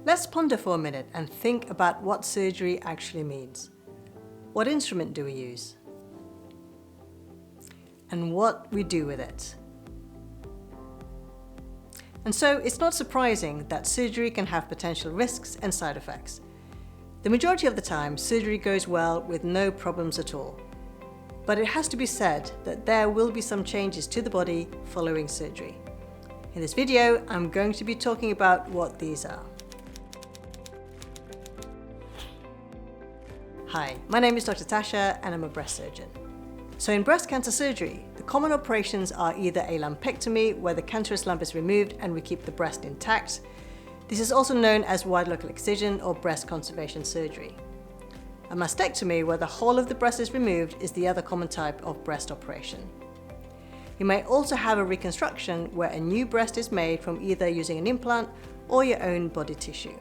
Let's ponder for a minute and think about what surgery actually means. What instrument do we use? And what we do with it. And so it's not surprising that surgery can have potential risks and side effects. The majority of the time, surgery goes well with no problems at all. But it has to be said that there will be some changes to the body following surgery. In this video, I'm going to be talking about what these are. Hi, my name is Dr. Tasha and I'm a breast surgeon. So in breast cancer surgery, the common operations are either a lumpectomy, where the cancerous lump is removed and we keep the breast intact. This is also known as wide local excision or breast conservation surgery. A mastectomy, where the whole of the breast is removed, is the other common type of breast operation. You may also have a reconstruction, where a new breast is made from either using an implant or your own body tissue.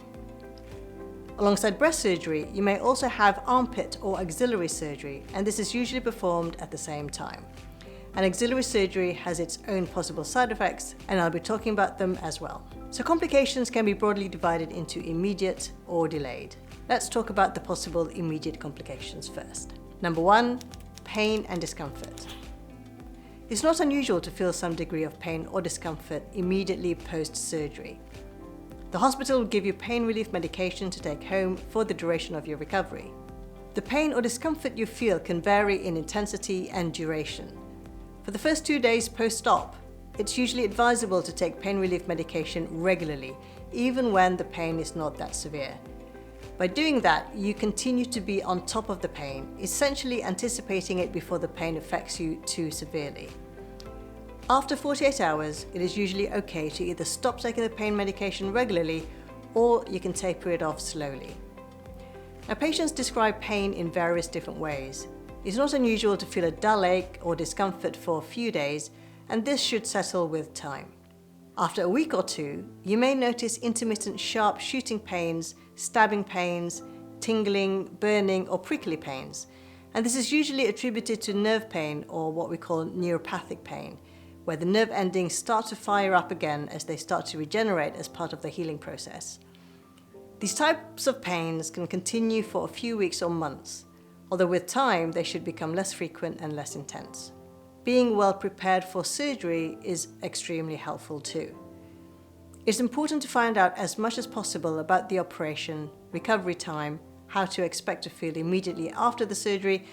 Alongside breast surgery, you may also have armpit or axillary surgery, and this is usually performed at the same time. And axillary surgery has its own possible side effects, and I'll be talking about them as well. So complications can be broadly divided into immediate or delayed. Let's talk about the possible immediate complications first. Number 1, pain and discomfort. It's not unusual to feel some degree of pain or discomfort immediately post-surgery. The hospital will give you pain relief medication to take home for the duration of your recovery. The pain or discomfort you feel can vary in intensity and duration. For the first 2 days post-op, it's usually advisable to take pain relief medication regularly, even when the pain is not that severe. By doing that, you continue to be on top of the pain, essentially anticipating it before the pain affects you too severely. After 48 hours, it is usually okay to either stop taking the pain medication regularly, or you can taper it off slowly. Now, patients describe pain in various different ways. It's not unusual to feel a dull ache or discomfort for a few days, and this should settle with time. After a week or two, you may notice intermittent sharp shooting pains, stabbing pains, tingling, burning, or prickly pains. And this is usually attributed to nerve pain, or what we call neuropathic pain, where the nerve endings start to fire up again as they start to regenerate as part of the healing process. These types of pains can continue for a few weeks or months, although with time they should become less frequent and less intense. Being well prepared for surgery is extremely helpful too. It's important to find out as much as possible about the operation, recovery time, how to expect to feel immediately after the surgery,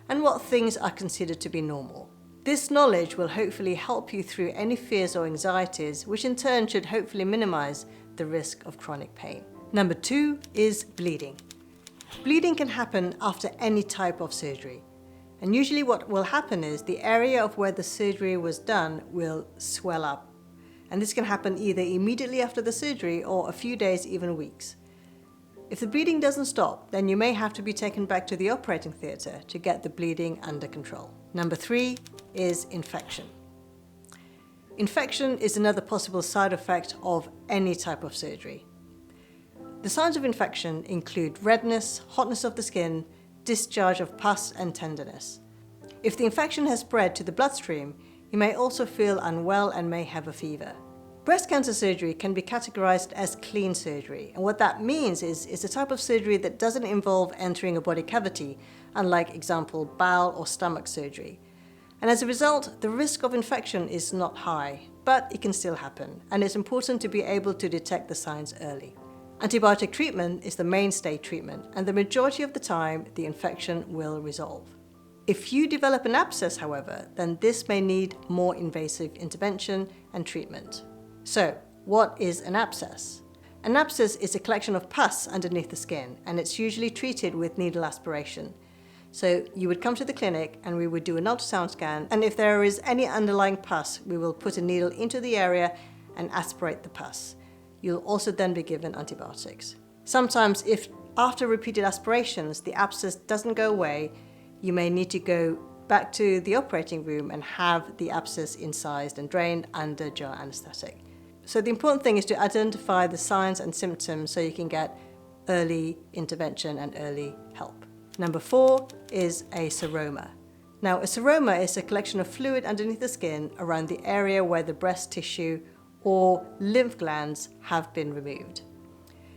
and what things are considered to be normal. This knowledge will hopefully help you through any fears or anxieties, which in turn should hopefully minimize the risk of chronic pain. Number 2 is bleeding. Bleeding can happen after any type of surgery. And usually what will happen is the area of where the surgery was done will swell up. And this can happen either immediately after the surgery or a few days, even weeks. If the bleeding doesn't stop, then you may have to be taken back to the operating theatre to get the bleeding under control. Number 3 is infection. Infection is another possible side effect of any type of surgery. The signs of infection include redness, hotness of the skin, discharge of pus, and tenderness. If the infection has spread to the bloodstream, you may also feel unwell and may have a fever. Breast cancer surgery can be categorized as clean surgery, and what that means is it's a type of surgery that doesn't involve entering a body cavity, unlike, example, bowel or stomach surgery. And as a result, the risk of infection is not high, but it can still happen, and it's important to be able to detect the signs early. Antibiotic treatment is the mainstay treatment, and the majority of the time, the infection will resolve. If you develop an abscess, however, then this may need more invasive intervention and treatment. So, what is an abscess? An abscess is a collection of pus underneath the skin, and it's usually treated with needle aspiration. So you would come to the clinic and we would do an ultrasound scan, and if there is any underlying pus, we will put a needle into the area and aspirate the pus. You'll also then be given antibiotics. Sometimes, if after repeated aspirations the abscess doesn't go away, you may need to go back to the operating room and have the abscess incised and drained under general anesthetic. So the important thing is to identify the signs and symptoms so you can get early intervention and early help. Number 4 is a seroma. Now, a seroma is a collection of fluid underneath the skin around the area where the breast tissue or lymph glands have been removed.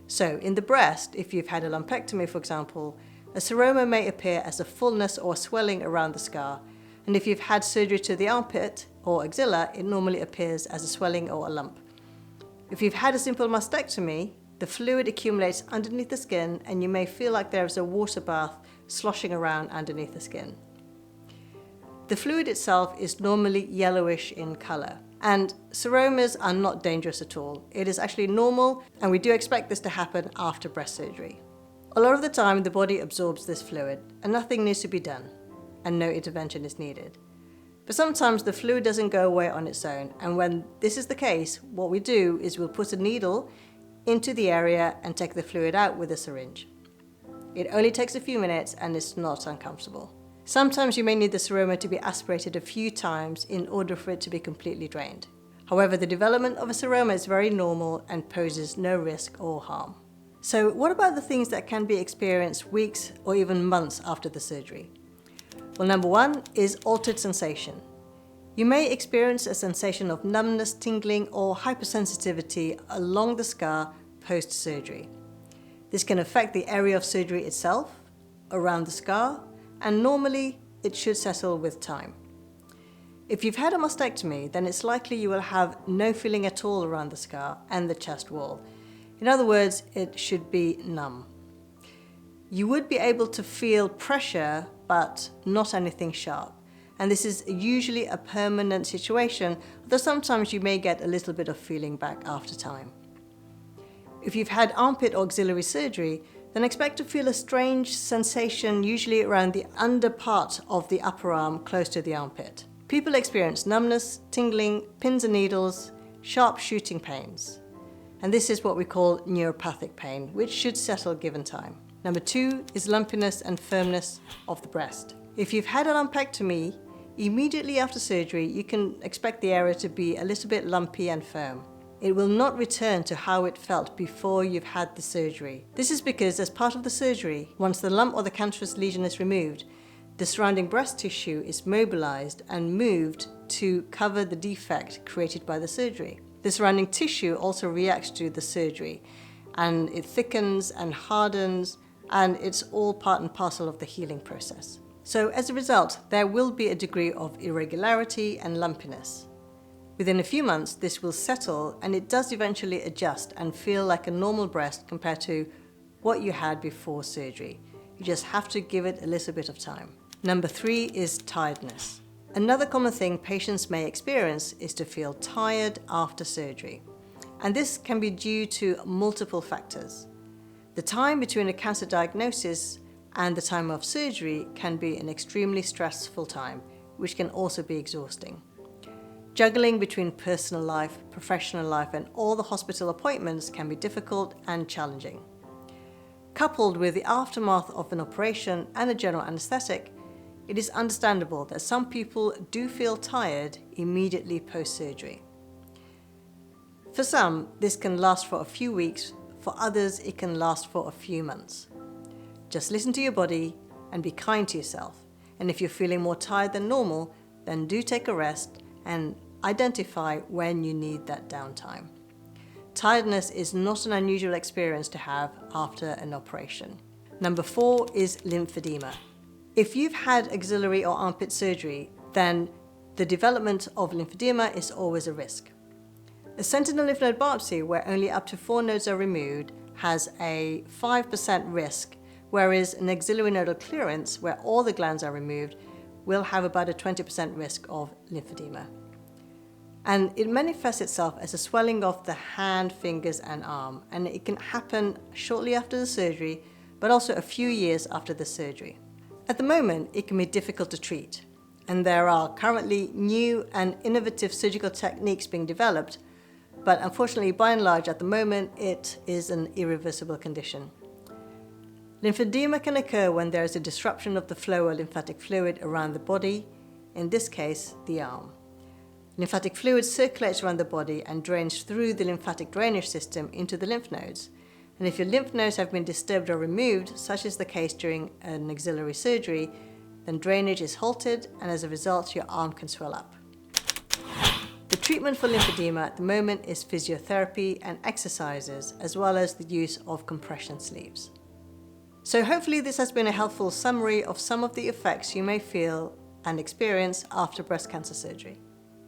So in the breast, if you've had a lumpectomy, for example, a seroma may appear as a fullness or swelling around the scar. And if you've had surgery to the armpit or axilla, it normally appears as a swelling or a lump. If you've had a simple mastectomy, the fluid accumulates underneath the skin and you may feel like there is a water bath sloshing around underneath the skin. The fluid itself is normally yellowish in color, and seromas are not dangerous at all. It is actually normal, and we do expect this to happen after breast surgery. A lot of the time the body absorbs this fluid and nothing needs to be done, and no intervention is needed. But sometimes the fluid doesn't go away on its own, and when this is the case, what we do is we'll put a needle into the area and take the fluid out with a syringe. It only takes a few minutes and it's not uncomfortable. Sometimes you may need the seroma to be aspirated a few times in order for it to be completely drained. However, the development of a seroma is very normal and poses no risk or harm. So what about the things that can be experienced weeks or even months after the surgery? Well, number one is altered sensation. You may experience a sensation of numbness, tingling, or hypersensitivity along the scar post-surgery. This can affect the area of surgery itself, around the scar, and normally it should settle with time. If you've had a mastectomy, then it's likely you will have no feeling at all around the scar and the chest wall. In other words, it should be numb. You would be able to feel pressure, but not anything sharp. And this is usually a permanent situation, though sometimes you may get a little bit of feeling back after time. If you've had armpit or axillary surgery, then expect to feel a strange sensation, usually around the under part of the upper arm close to the armpit. People experience numbness, tingling, pins and needles, sharp shooting pains. And this is what we call neuropathic pain, which should settle given time. Number two is lumpiness and firmness of the breast. If you've had a lumpectomy, immediately after surgery, you can expect the area to be a little bit lumpy and firm. It will not return to how it felt before you've had the surgery. This is because as part of the surgery, once the lump or the cancerous lesion is removed, the surrounding breast tissue is mobilized and moved to cover the defect created by the surgery. The surrounding tissue also reacts to the surgery, and it thickens and hardens, and it's all part and parcel of the healing process. So as a result, there will be a degree of irregularity and lumpiness. Within a few months, this will settle, and it does eventually adjust and feel like a normal breast compared to what you had before surgery. You just have to give it a little bit of time. Number three is tiredness. Another common thing patients may experience is to feel tired after surgery. And this can be due to multiple factors. The time between a cancer diagnosis and the time of surgery can be an extremely stressful time, which can also be exhausting. Juggling between personal life, professional life, and all the hospital appointments can be difficult and challenging. Coupled with the aftermath of an operation and a general anesthetic, it is understandable that some people do feel tired immediately post-surgery. For some, this can last for a few weeks. For others, it can last for a few months. Just listen to your body and be kind to yourself. And if you're feeling more tired than normal, then do take a rest and identify when you need that downtime. Tiredness is not an unusual experience to have after an operation. Number four is lymphedema. If you've had axillary or armpit surgery, then the development of lymphedema is always a risk. A sentinel lymph node biopsy, where only up to 4 nodes are removed, has a 5% risk, whereas an axillary nodal clearance, where all the glands are removed, will have about a 20% risk of lymphedema. And it manifests itself as a swelling of the hand, fingers, and arm, and it can happen shortly after the surgery, but also a few years after the surgery. At the moment, it can be difficult to treat, and there are currently new and innovative surgical techniques being developed, but unfortunately, by and large, at the moment, it is an irreversible condition. Lymphedema can occur when there is a disruption of the flow of lymphatic fluid around the body, in this case, the arm. Lymphatic fluid circulates around the body and drains through the lymphatic drainage system into the lymph nodes. And if your lymph nodes have been disturbed or removed, such is the case during an axillary surgery, then drainage is halted, and as a result, your arm can swell up. The treatment for lymphedema at the moment is physiotherapy and exercises, as well as the use of compression sleeves. So hopefully this has been a helpful summary of some of the effects you may feel and experience after breast cancer surgery.